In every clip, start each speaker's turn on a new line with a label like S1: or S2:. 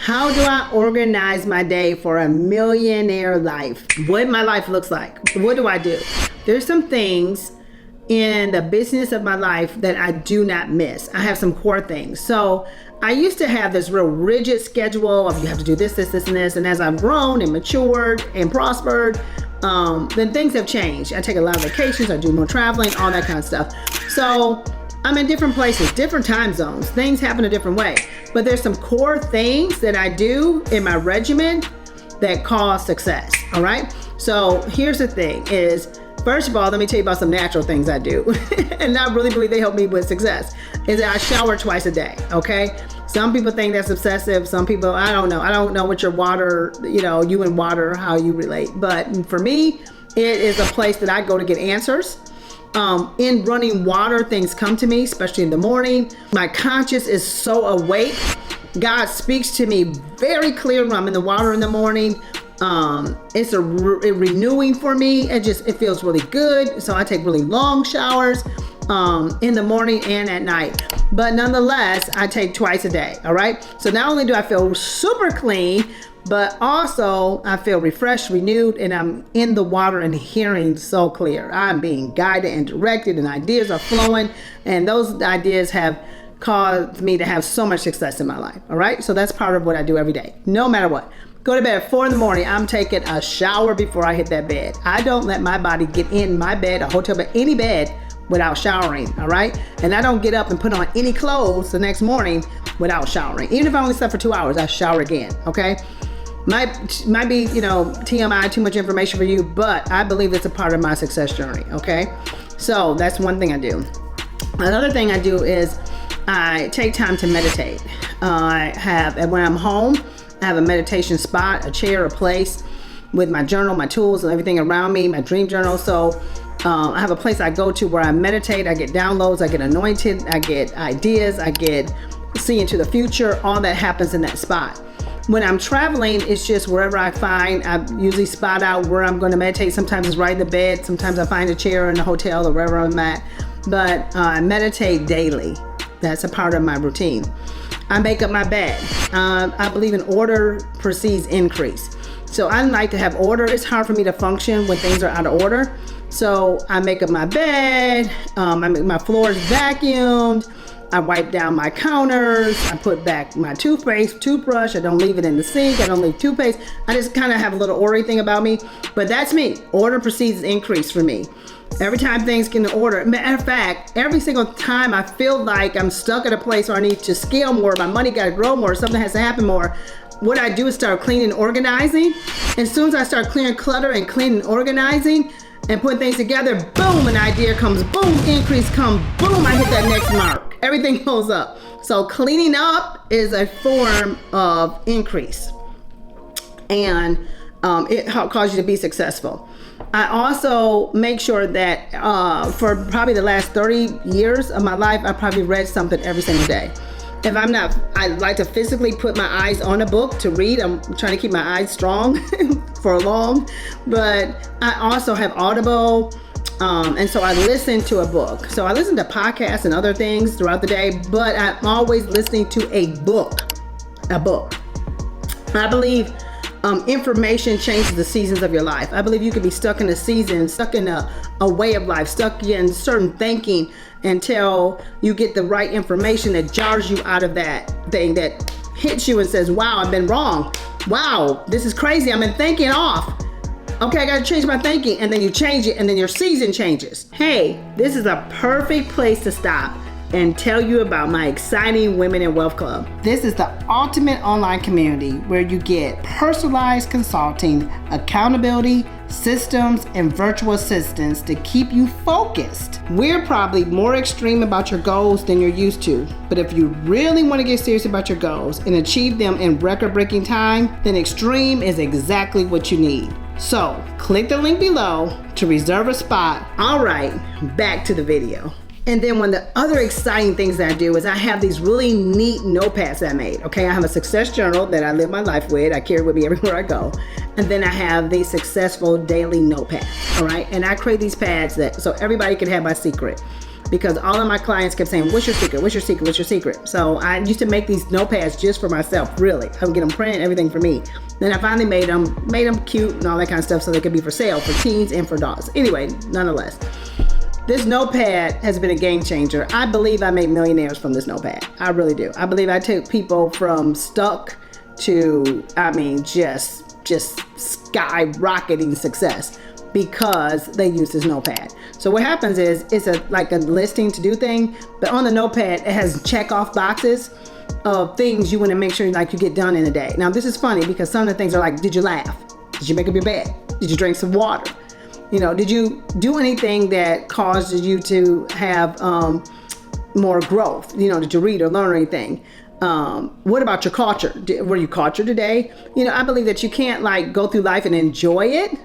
S1: How do I organize my day for a millionaire life? What my life looks like. What do I do? There's some things in the business of my life that I do not miss. I have some core things. So I used to have this real rigid schedule of you have to do this, this, this, and this. And as I've grown and matured and prospered, then things have changed. I take a lot of vacations, I do more traveling, all that kind of stuff. So I'm in different places, different time zones. Things happen a different way. But there's some core things that I do in my regimen that cause success, all right? So here's the thing is, first of all, let me tell you about some natural things I do. And I really believe they help me with success. Is that I shower twice a day, okay? Some people think that's obsessive. Some people, I don't know. I don't know what your water, you and water, how you relate. But for me, it is a place that I go to get answers. In running water, things come to me, especially in the morning. My conscience is so awake. God speaks to me very clear when I'm in the water in the morning. It's a renewing for me. It feels really good. So I take really long showers in the morning and at night. But nonetheless, I take twice a day. All right. So not only do I feel super clean, but also I feel refreshed, renewed, and I'm in the water and hearing so clear. I'm being guided and directed, and ideas are flowing. And those ideas have caused me to have so much success in my life. All right. So that's part of what I do every day, no matter what. Go to bed at 4 a.m. I'm taking a shower before I hit that bed. I don't let my body get in my bed, a hotel bed, any bed without showering, all right? And I don't get up and put on any clothes the next morning without showering. Even if I only slept for 2 hours, I shower again, okay? Might be, TMI, too much information for you, but I believe it's a part of my success journey, okay? So that's one thing I do. Another thing I do is I take time to meditate. And when I'm home, I have a meditation spot, a chair, a place with my journal, my tools, and everything around me, my dream journal. So I have a place I go to where I meditate, I get downloads, I get anointed, I get ideas, I get see into the future. All that happens in that spot. When I'm traveling, it's just wherever I find. I usually spot out where I'm going to meditate. Sometimes it's right in the bed. Sometimes I find a chair in the hotel or wherever I'm at. But I meditate daily. That's a part of my routine. I make up my bed. I believe in order precedes increase. So I like to have order. It's hard for me to function when things are out of order. So I make up my bed. My floor is vacuumed. I wipe down my counters. I put back my toothpaste, toothbrush. I don't leave it in the sink. I don't leave toothpaste. I just kind of have a little order thing about me. But that's me. Order precedes increase for me. Every time things get in order. Matter of fact, every single time I feel like I'm stuck at a place where I need to scale more, my money got to grow more, something has to happen more, what I do is start cleaning and organizing. As soon as I start clearing clutter and cleaning and organizing and putting things together, boom, an idea comes, boom, increase comes, boom, I hit that next mark. Everything goes up. So cleaning up is a form of increase. And it causes you to be successful. I also make sure that for probably the last 30 years of my life, I probably read something every single day. If I'm not, I like to physically put my eyes on a book to read. I'm trying to keep my eyes strong for long, but I also have Audible. And so I listen to a book. So I listen to podcasts and other things throughout the day, but I'm always listening to a book. I believe information changes the seasons of your life. I believe you could be stuck in a season, stuck in a way of life, stuck in certain thinking until you get the right information that jars you out of that thing, that hits you and says, wow, I've been wrong. Wow, this is crazy. I've been thinking off. Okay, I got to change my thinking. And then you change it and then your season changes. Hey, this is a perfect place to stop and tell you about my exciting Women in Wealth Club. This is the ultimate online community where you get personalized consulting, accountability, systems, and virtual assistants to keep you focused. We're probably more extreme about your goals than you're used to, but if you really want to get serious about your goals and achieve them in record-breaking time, then extreme is exactly what you need. So, click the link below to reserve a spot. All right, back to the video. And then one of the other exciting things that I do is I have these really neat notepads that I made. Okay, I have a success journal that I live my life with. I carry with me everywhere I go. And then I have these successful daily notepads. All right, and I create these pads so everybody can have my secret. because all of my clients kept saying, what's your secret? What's your secret? What's your secret? So I used to make these notepads just for myself, really. I would get them printed, everything for me. Then I finally made them cute and all that kind of stuff so they could be for sale for teens and for dogs. Anyway, nonetheless, this notepad has been a game changer. I believe I made millionaires from this notepad. I really do. I believe I took people from stuck to, just skyrocketing success because they use this notepad. So what happens is it's like a listing to do thing, but on the notepad it has check off boxes of things you want to make sure like you get done in a day. Now this is funny because some of the things are like, did you laugh? Did you make up your bed? Did you drink some water? Did you do anything that caused you to have more growth? Did you read or learn anything? What about your culture? Were you cultured today? I believe that you can't like go through life and enjoy it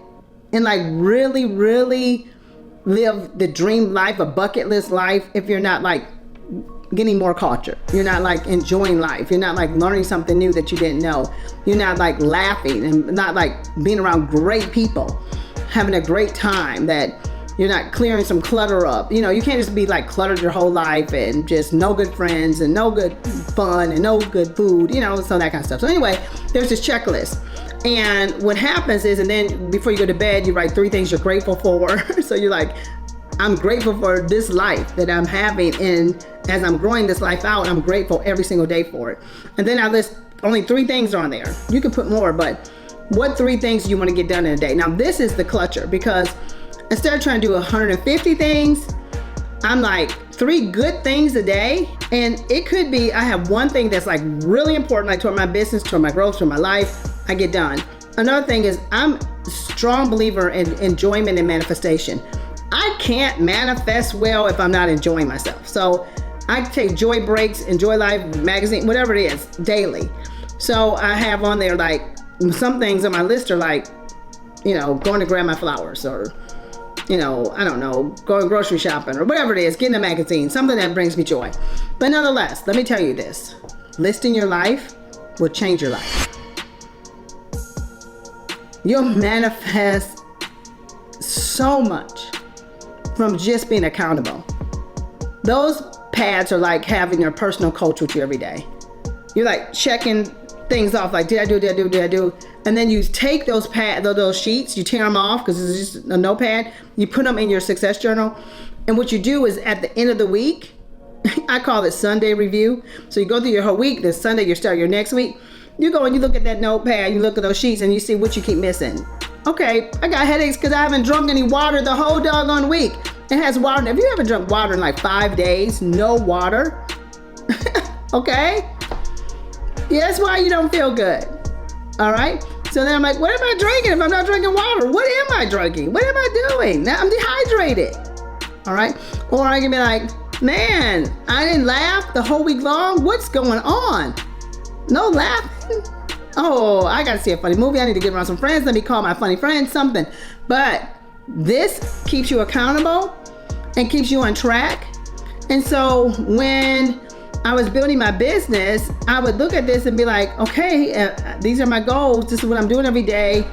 S1: and like really, really live the dream life, a bucket list life, if you're not like getting more culture. You're not like enjoying life. You're not like learning something new that you didn't know. You're not like laughing and not like being around great people, having a great time, that you're not clearing some clutter up. You can't just be like cluttered your whole life and just no good friends and no good fun and no good food, so that kind of stuff. So anyway, there's this checklist. And what happens is, and then before you go to bed, you write 3 things you're grateful for. So you're like, I'm grateful for this life that I'm having. And as I'm growing this life out, I'm grateful every single day for it. And then I list only 3 things on there. You can put more, but what 3 things do you want to get done in a day? Now this is the clutcher, because instead of trying to do 150 things, I'm like 3 good things a day. And it could be, I have one thing that's like really important, like toward my business, toward my growth, toward my life, I get done. Another thing is I'm a strong believer in enjoyment and manifestation. I can't manifest well if I'm not enjoying myself. So I take joy breaks, enjoy life, magazine, whatever it is, daily. So I have on there like some things on my list are like, going to grab my flowers, or I don't know, going grocery shopping or whatever it is, getting a magazine, something that brings me joy. But nonetheless, let me tell you this, listing your life will change your life. You'll manifest so much from just being accountable. Those pads are like having your personal coach with you every day. You're like checking things off, like, did I do? And then you take those those sheets, you tear them off because it's just a notepad. You put them in your success journal. And what you do is at the end of the week, I call it Sunday review. So you go through your whole week. This Sunday, you start your next week. You go and you look at that notepad, you look at those sheets, and you see what you keep missing. Okay, I got headaches because I haven't drunk any water the whole doggone week. It has water. If you haven't drunk water in like 5 days, no water, okay? Yeah, that's why you don't feel good. All right? So then I'm like, what am I drinking if I'm not drinking water? What am I drinking? What am I doing? Now I'm dehydrated. All right? Or I can be like, man, I didn't laugh the whole week long. What's going on? No laughing? Oh, I gotta see a funny movie. I need to get around some friends. Let me call my funny friends, something. But this keeps you accountable and keeps you on track. And so when I was building my business, I would look at this and be like, okay, these are my goals. This is what I'm doing every day.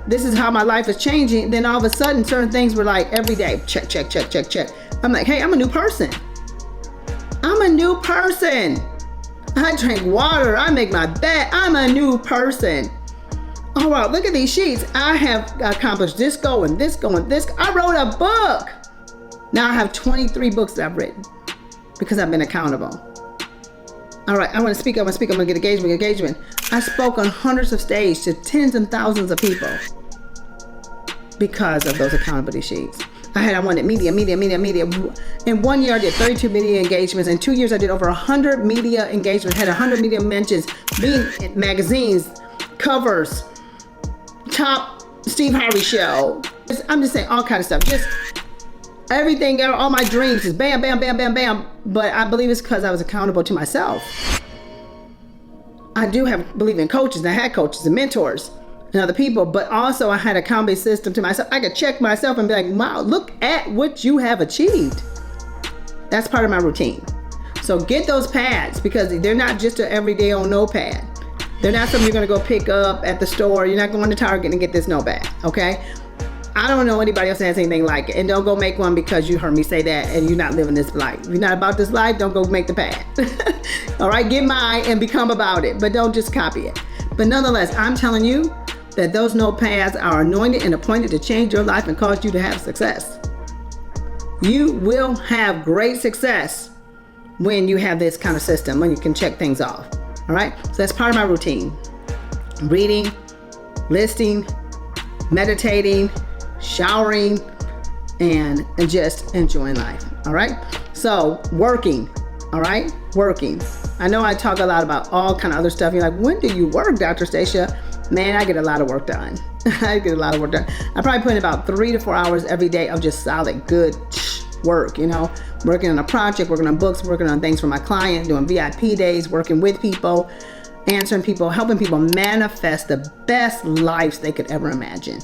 S1: This is how my life is changing. Then all of a sudden, certain things were like every day, check, check, check, check, check. I'm like, hey, I'm a new person. I'm a new person. I drink water. I make my bed. I'm a new person. Oh, wow, look at these sheets. I have accomplished this goal and this goal and this. I wrote a book. Now I have 23 books that I've written because I've been accountable. All right, I want to speak. I'm going to get engagement. I spoke on hundreds of stages to tens and thousands of people because of those accountability sheets. I wanted media. In 1 year, I did 32 media engagements. In 2 years, I did over 100 media engagements, had 100 media mentions, being in magazines, covers, top Steve Harvey show. I'm just saying all kind of stuff. Just everything, all my dreams is bam, bam, bam, bam, bam. But I believe it's because I was accountable to myself. I do believe in coaches. I had coaches and mentors and other people, but also I had a accountability system to myself. I could check myself and be like, wow, look at what you have achieved. That's part of my routine. So get those pads, because they're not just an everyday old notepad. They're not something you're going to go pick up at the store. You're not going to Target and get this notepad, okay? I don't know anybody else that has anything like it. And don't go make one because you heard me say that and you're not living this life. If you're not about this life, don't go make the pad. All right, get mine and become about it, but don't just copy it. But nonetheless, I'm telling you that those notepads are anointed and appointed to change your life and cause you to have success. You will have great success when you have this kind of system, when you can check things off. All right, so that's part of my routine. Reading, listing, meditating, showering, and just enjoying life. All right, so working. All right, working. I know I talk a lot about all kind of other stuff. You're like, when do you work, Dr. Stacia? Man, I get a lot of work done. I get a lot of work done. I probably put in about 3 to 4 hours every day of just solid, good work, you know, working on a project, working on books, working on things for my client, doing VIP days, working with people, answering people, helping people manifest the best lives they could ever imagine.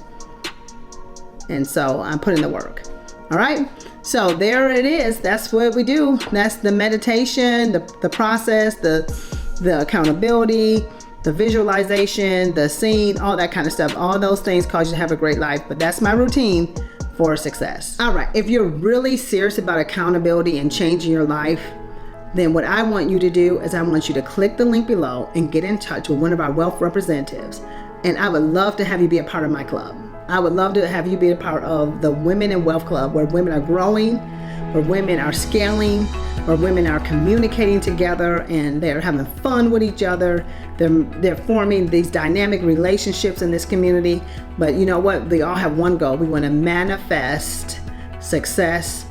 S1: And so I'm putting the work. All right. So there it is. That's what we do. That's the meditation, the process, the accountability, the visualization, the scene, all that kind of stuff. All those things cause you to have a great life. But that's my routine for success. All right. If you're really serious about accountability and changing your life, then what I want you to do is I want you to click the link below and get in touch with one of our wealth representatives. And I would love to have you be a part of my club. I would love to have you be a part of the Women in Wealth Club, where women are growing, where women are scaling, where women are communicating together and they're having fun with each other. They're forming these dynamic relationships in this community. But you know what? They all have one goal. We want to manifest success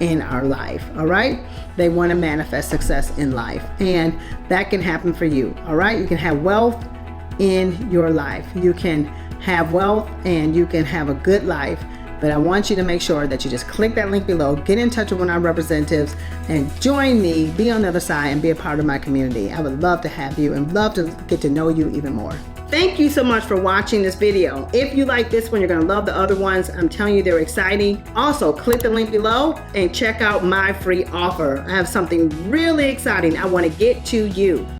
S1: in our life. All right? They want to manifest success in life. And that can happen for you. All right? You can have wealth in your life. You can have wealth and you can have a good life. But I want you to make sure that you just click that link below, get in touch with one of our representatives, and join me, be on the other side, and be a part of my community. I would love to have you and love to get to know you even more. Thank you so much for watching this video. If you like this one, you're going to love the other ones. I'm telling you, they're exciting. Also, click the link below and check out my free offer. I have something really exciting I want to get to you.